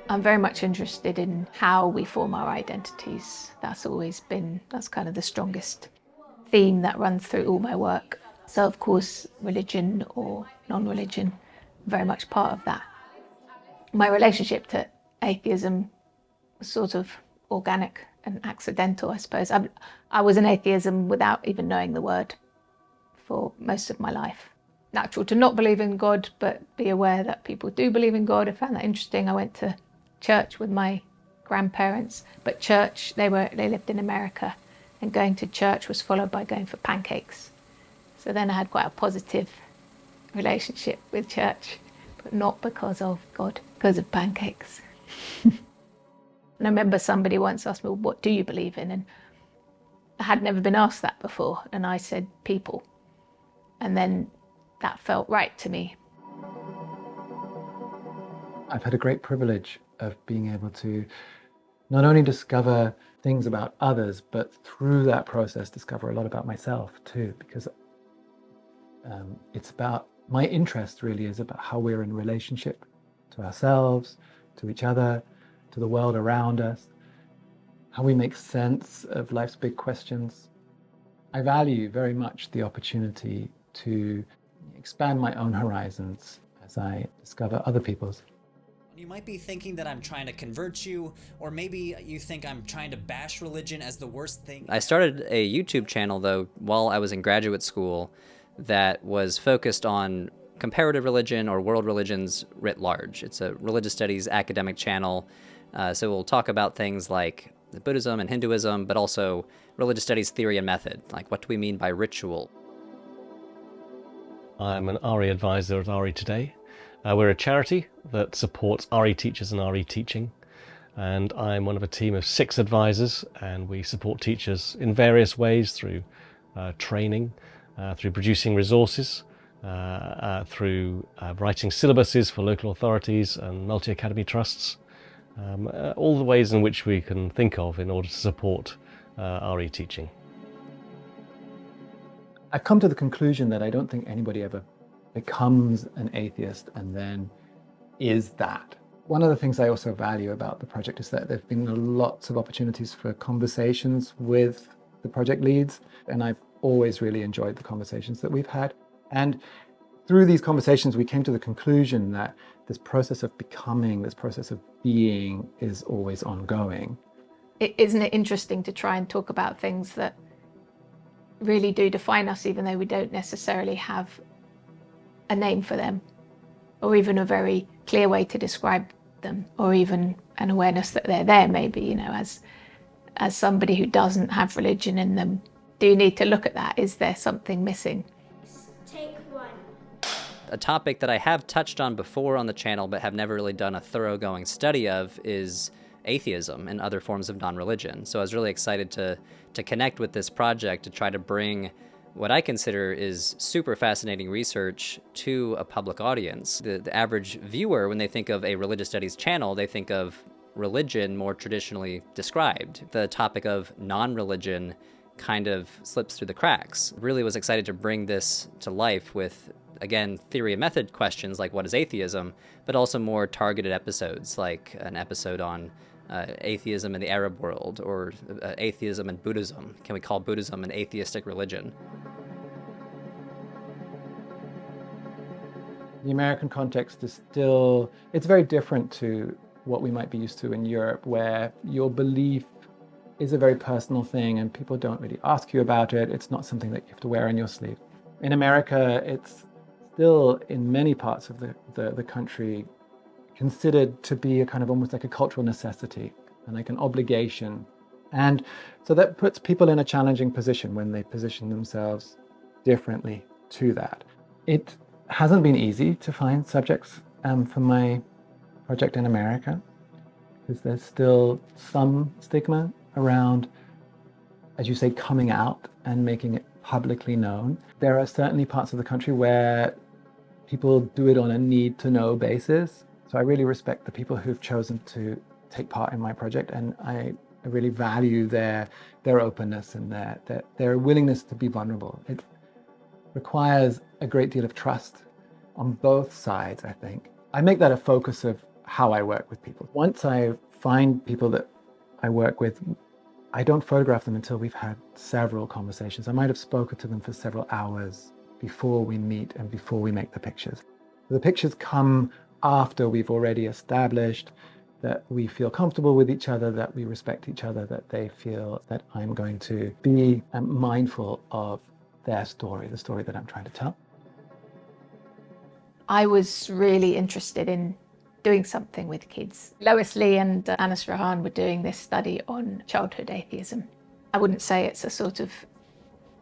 I'm very much interested in how we form our identities. That's kind of the strongest theme that runs through all my work. So of course, religion or non-religion, very much part of that. My relationship to atheism was sort of organic and accidental, I suppose. I was in atheism without even knowing the word for most of my life. Natural to not believe in God, but be aware that people do believe in God. I found that interesting. I went to church with my grandparents, but church, they lived in America, and going to church was followed by going for pancakes. So then I had quite a positive relationship with church, but not because of God, because of pancakes. And I remember somebody once asked me, well, what do you believe in? And I had never been asked that before, and I said people. And then that felt right to me. I've had a great privilege of being able to not only discover things about others, but through that process discover a lot about myself too, because it's about, my interest really is about how we're in relationship to ourselves, to each other, to the world around us, how we make sense of life's big questions. I value very much the opportunity to expand my own horizons as I discover other people's. You might be thinking that I'm trying to convert you, or maybe you think I'm trying to bash religion as the worst thing. I started a YouTube channel, though, while I was in graduate school that was focused on comparative religion or world religions writ large. It's a religious studies academic channel, so we'll talk about things like Buddhism and Hinduism, but also religious studies theory and method, like what do we mean by ritual. I'm an RE advisor at REToday. We're a charity that supports RE teachers and RE teaching, and I'm one of a team of 6 advisors, and we support teachers in various ways through training, through producing resources, through writing syllabuses for local authorities and multi-academy trusts, all the ways in which we can think of in order to support RE teaching. I've come to the conclusion that I don't think anybody ever becomes an atheist and then is that. One of the things I also value about the project is that there have been lots of opportunities for conversations with the project leads, and I've always really enjoyed the conversations that we've had. And through these conversations, we came to the conclusion that this process of becoming, this process of being is always ongoing. Isn't it interesting to try and talk about things that really do define us, even though we don't necessarily have a name for them, or even a very clear way to describe them, or even an awareness that they're there, maybe, you know, as somebody who doesn't have religion in them. Do you need to look at that? Is there something missing? Take 1. A topic that I have touched on before on the channel but have never really done a thoroughgoing study of is atheism and other forms of non-religion. So I was really excited to connect with this project to try to bring what I consider is super fascinating research to a public audience. The average viewer, when they think of a religious studies channel, they think of religion more traditionally described. The topic of non-religion kind of slips through the cracks. Really was excited to bring this to life with, again, theory and method questions like what is atheism, but also more targeted episodes like an episode on atheism in the Arab world, or atheism and Buddhism. Can we call Buddhism an atheistic religion? The American context is still, it's very different to what we might be used to in Europe, where your belief is a very personal thing and people don't really ask you about it. It's not something that you have to wear on your sleeve. In America, it's still in many parts of the country considered to be a kind of almost like a cultural necessity and like an obligation. And so that puts people in a challenging position when they position themselves differently to that. It hasn't been easy to find subjects for my project in America, because there's still some stigma around, as you say, coming out and making it publicly known. There are certainly parts of the country where people do it on a need-to-know basis. So I really respect the people who've chosen to take part in my project, and I really value their openness and their willingness to be vulnerable. It requires a great deal of trust on both sides, I think. I make that a focus of how I work with people. Once I find people that I work with, I don't photograph them until we've had several conversations. I might have spoken to them for several hours before we meet and before we make the pictures. The pictures come after we've already established that we feel comfortable with each other, that we respect each other, that they feel that I'm going to be mindful of their story, the story that I'm trying to tell. I was really interested in doing something with kids. Lois Lee and Anas Rahan were doing this study on childhood atheism. I wouldn't say it's a sort of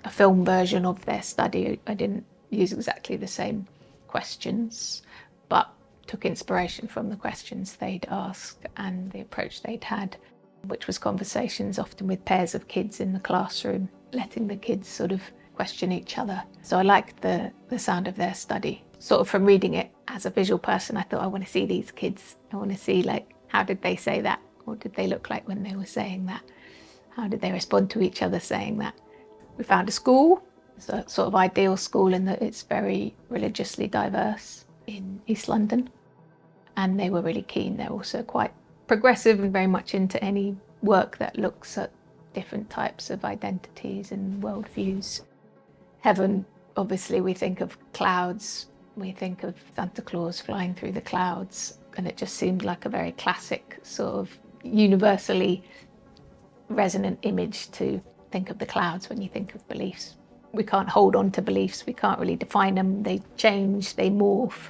a film version of their study. I didn't use exactly the same questions, but took inspiration from the questions they'd asked and the approach they'd had, which was conversations often with pairs of kids in the classroom, letting the kids sort of question each other. So I liked the sound of their study. Sort of from reading it as a visual person, I thought, I want to see these kids. I want to see, like, how did they say that? What did they look like when they were saying that? How did they respond to each other saying that? We found a school. It's a sort of ideal school in that it's very religiously diverse in East London. And they were really keen. They're also quite progressive and very much into any work that looks at different types of identities and worldviews. Heaven, obviously, we think of clouds. We think of Santa Claus flying through the clouds. And it just seemed like a very classic, sort of universally resonant image to think of the clouds when you think of beliefs. We can't hold on to beliefs. We can't really define them. They change, they morph.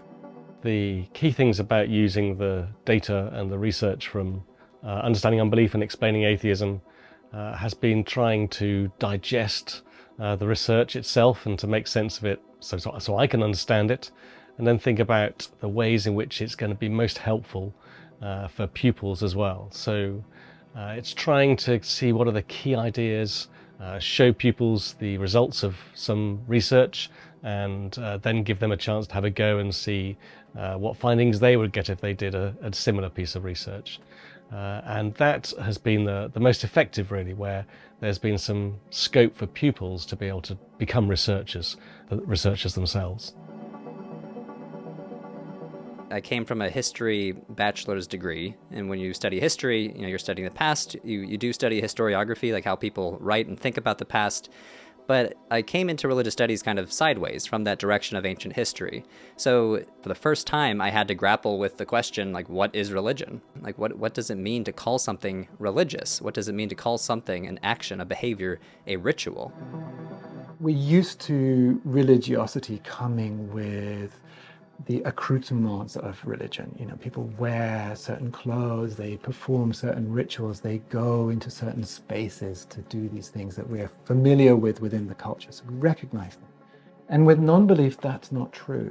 The key things about using the data and the research from Understanding Unbelief and Explaining Atheism has been trying to digest the research itself and to make sense of it so I can understand it, and then think about the ways in which it's going to be most helpful for pupils as well. So it's trying to see what are the key ideas, show pupils the results of some research, and then give them a chance to have a go and see what findings they would get if they did a similar piece of research. And that has been the most effective, really, where there's been some scope for pupils to be able to become researchers themselves. I came from a history bachelor's degree, and when you study history, you're studying the past. You do study historiography, like how people write and think about the past. But I came into religious studies kind of sideways from that direction of ancient history. So for the first time, I had to grapple with the question, like, what is religion? Like, what does it mean to call something religious? What does it mean to call something an action, a behavior, a ritual? We're used to religiosity coming with the accoutrements of religion. People wear certain clothes, they perform certain rituals, they go into certain spaces to do these things that we're familiar with within the culture, so we recognize them. And with non-belief, that's not true.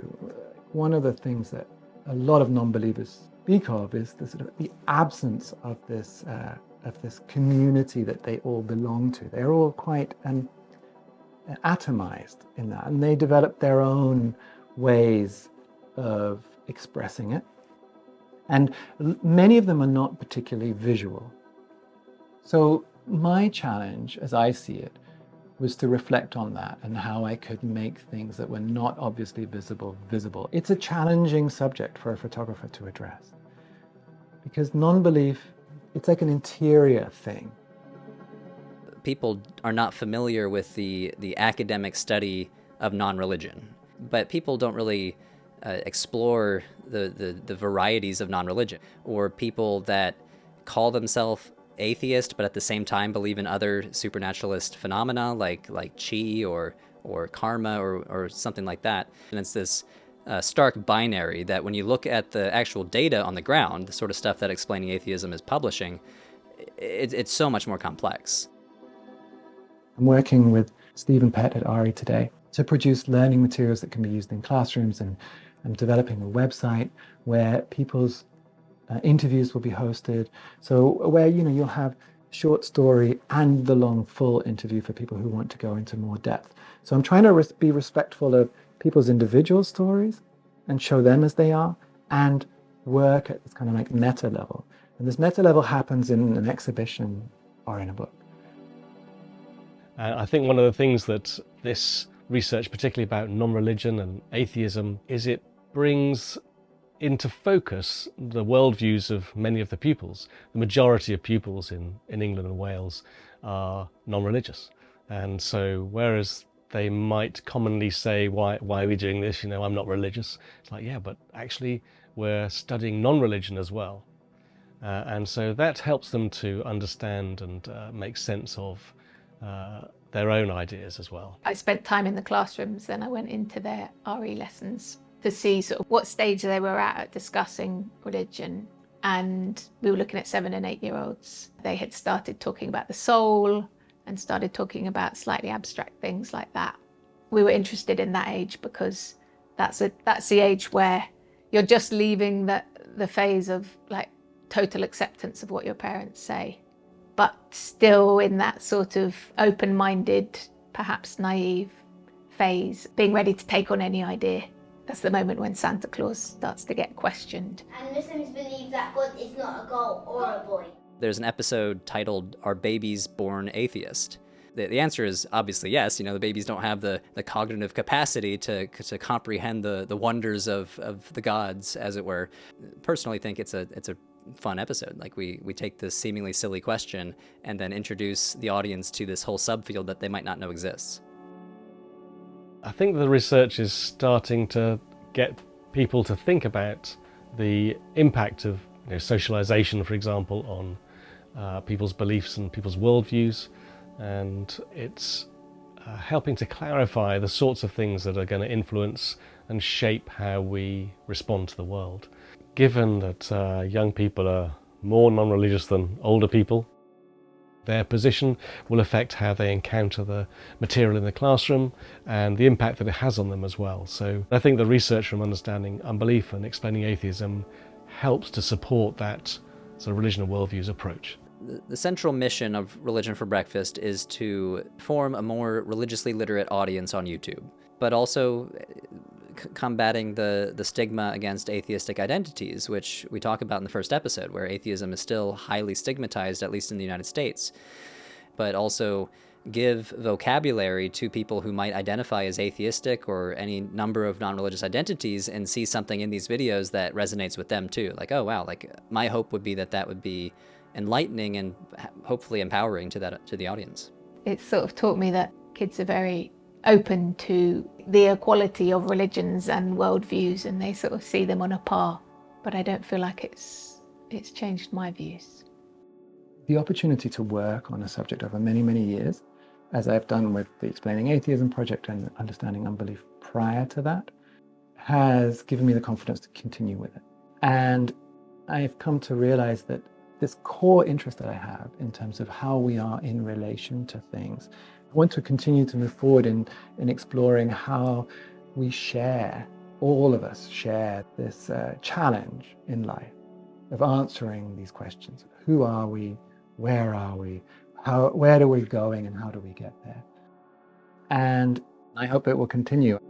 One of the things that a lot of non-believers speak of is the absence of this community that they all belong to. They're all quite atomized in that, and they develop their own ways of expressing it. And many of them are not particularly visual. So my challenge, as I see it, was to reflect on that and how I could make things that were not obviously visible. It's a challenging subject for a photographer to address, because non-belief, it's like an interior thing. People are not familiar with the academic study of non-religion, but people don't really explore the varieties of non-religion, or people that call themselves atheist but at the same time believe in other supernaturalist phenomena like chi or karma or something like that. And it's this stark binary that when you look at the actual data on the ground, the sort of stuff that Explaining Atheism is publishing, it's so much more complex. I'm working with Stephen Pett at REToday to produce learning materials that can be used in classrooms, and I'm developing a website where people's interviews will be hosted. So where, you'll have short story and the long full interview for people who want to go into more depth. So I'm trying to be respectful of people's individual stories and show them as they are, and work at this kind of like meta level. And this meta level happens in an exhibition or in a book. I think one of the things that this research, particularly about non-religion and atheism, is it brings into focus the worldviews of many of the pupils. The majority of pupils in England and Wales are non-religious. And so whereas they might commonly say, why are we doing this? I'm not religious. It's like, yeah, but actually we're studying non-religion as well. And so that helps them to understand and make sense of their own ideas as well. I spent time in the classrooms, then I went into their RE lessons to see sort of what stage they were at discussing religion. And we were looking at 7 and 8 year olds. They had started talking about the soul and started talking about slightly abstract things like that. We were interested in that age because that's the age where you're just leaving the phase of like total acceptance of what your parents say, but still in that sort of open-minded, perhaps naive phase, being ready to take on any idea. That's the moment when Santa Claus starts to get questioned. And Muslims believe that God is not a girl or a boy. There's an episode titled, "Are Babies Born Atheist?" The answer is obviously yes. The babies don't have the cognitive capacity to comprehend the wonders of the gods, as it were. Personally think it's a fun episode. Like we take this seemingly silly question and then introduce the audience to this whole subfield that they might not know exists. I think the research is starting to get people to think about the impact of socialization, for example, on people's beliefs and people's worldviews, and it's helping to clarify the sorts of things that are going to influence and shape how we respond to the world. Given that young people are more non-religious than older people, their position will affect how they encounter the material in the classroom and the impact that it has on them as well. So I think the research from Understanding Unbelief and Explaining Atheism helps to support that sort of religion and worldviews approach. The central mission of Religion for Breakfast is to form a more religiously literate audience on YouTube, but also combating the stigma against atheistic identities, which we talk about in the first episode, where atheism is still highly stigmatized, at least in the United States, but also give vocabulary to people who might identify as atheistic or any number of non-religious identities and see something in these videos that resonates with them too. Like, oh wow, like my hope would be that would be enlightening and hopefully empowering to the audience. It sort of taught me that kids are very open to the equality of religions and worldviews, and they sort of see them on a par, but I don't feel like it's changed my views. The opportunity to work on a subject over many, many years, as I've done with the Explaining Atheism project and Understanding Unbelief prior to that, has given me the confidence to continue with it. And I've come to realize that this core interest that I have in terms of how we are in relation to things, I want to continue to move forward in exploring how we share, all of us share this challenge in life of answering these questions. Who are we? Where are we? Where are we going and how do we get there? And I hope it will continue.